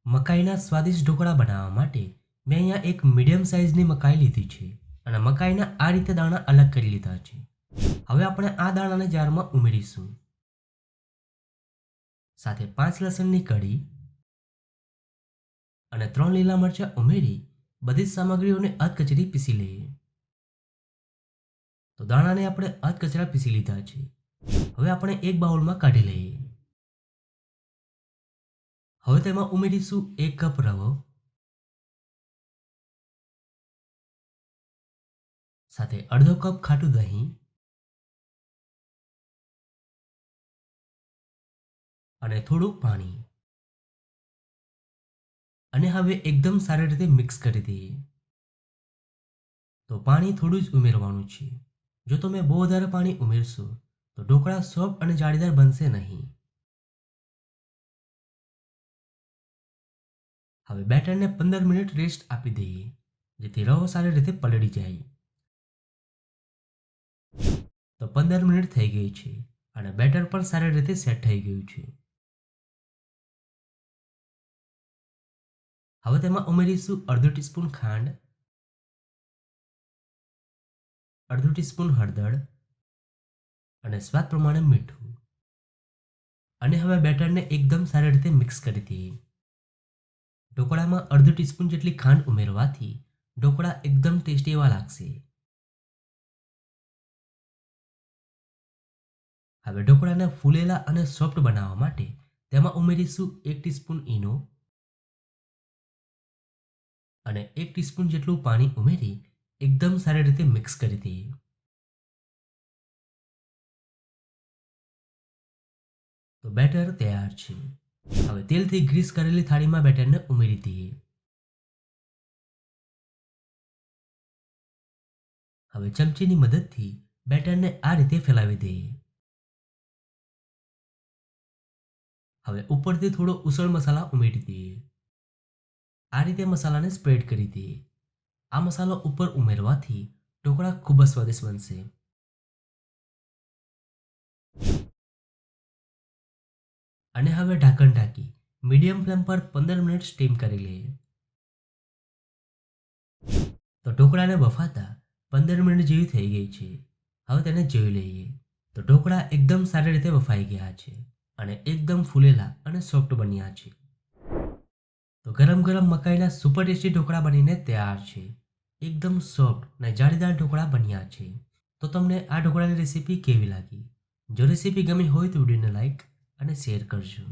મકાઈના સ્વાદિષ્ટ ઢોકળા બનાવવા માટે મેં અહીંયા એક મીડિયમ સાઇઝની મકાઈ લીધી છે અને મકાઈના આ રીતે દાણા અલગ કરી લીધા છે. હવે આપણે આ દાણાને જારમાં ઉમેરીશું. સાથે 5 લસણની કળી અને 3 લીલા મરચાં ઉમેરી બધી જ સામગ્રીઓને અધકચરી પીસી લઈએ. તો દાણાને આપણે અધકચરા પીસી લીધા છે. હવે આપણે એક બાઉલમાં કાઢી લઈએ. હવે તેમાં ઉમેરીશું 1 કપ રવો, સાથે અડધો કપ ખાટું દહીં અને થોડું પાણી, અને હવે એકદમ સારી રીતે મિક્સ કરી દઈએ. તો પાણી થોડું જ ઉમેરવાનું છે. જો તમે બહુ વધારે પાણી ઉમેરશો તો ઢોકળા સોફ્ટ અને જાળીદાર બનશે નહીં. હવે બેટરને 15 મિનિટ રેસ્ટ આપી દઈએ, જેથી રવો સારી રીતે પલળી જાય. તો 15 મિનિટ થઈ ગઈ છે અને બેટર પણ સારી રીતે સેટ થઈ ગયું છે. હવે તેમાં ઉમેરીશું અડધો ટીસ્પૂન ખાંડ, અડધો ટીસ્પૂન હળદર અને સ્વાદ પ્રમાણે મીઠું, અને હવે બેટરને એકદમ સારી રીતે મિક્સ કરી દઈએ. ઢોકળામાં અડધો ટીસ્પૂન જેટલી ખાંડ ઉમેરવાથી ઢોકળા એકદમ ટેસ્ટી એવા લાગશે. હવે ઢોકળાને ફૂલેલા અને સોફ્ટ બનાવવા માટે તેમાં ઉમેરીશું 1 ટીસ્પૂન ઈનો અને 1 ટીસ્પૂન જેટલું પાણી ઉમેરી એકદમ સારી રીતે મિક્સ કરી દઈએ. તો બેટર તૈયાર છે. હવે તેલથી ગ્રીસ કરેલી થાળીમાં બેટરને ઉમેરી દઈએ. હવે ચમચીની મદદથી બેટરને આ રીતે ફેલાવી દઈએ. હવે ઉપરથી થોડો ઉસળ મસાલા ઉમેરી દઈએ. આ રીતે મસાલાને સ્પ્રેડ કરી દઈએ. આ મસાલો ઉપર ઉમેરવાથી ઢોકળા ખૂબ જ સ્વાદિષ્ટ બનશે. અને હવે ઢાંકણ ઢાંકી મીડિયમ ફ્લેમ પર 15 મિનિટ સ્ટીમ કરી લઈએ. તો ઢોકળાને બફાતા 15 મિનિટ જેવી થઈ ગઈ છે. હવે તેને જોઈ લઈએ. તો ઢોકળા એકદમ સારી રીતે બફાઈ ગયા છે અને એકદમ ફૂલેલા અને સોફ્ટ બન્યા છે. તો ગરમ ગરમ મકાઈના સુપર ટેસ્ટી ઢોકળા બનીને તૈયાર છે. એકદમ સોફ્ટ અને જાળીદાર ઢોકળા બન્યા છે. તો તમને આ ઢોકળાની રેસીપી કેવી લાગી? જો રેસીપી ગમી હોય તો વિડીયોને લાઈક અને શેર કરજો.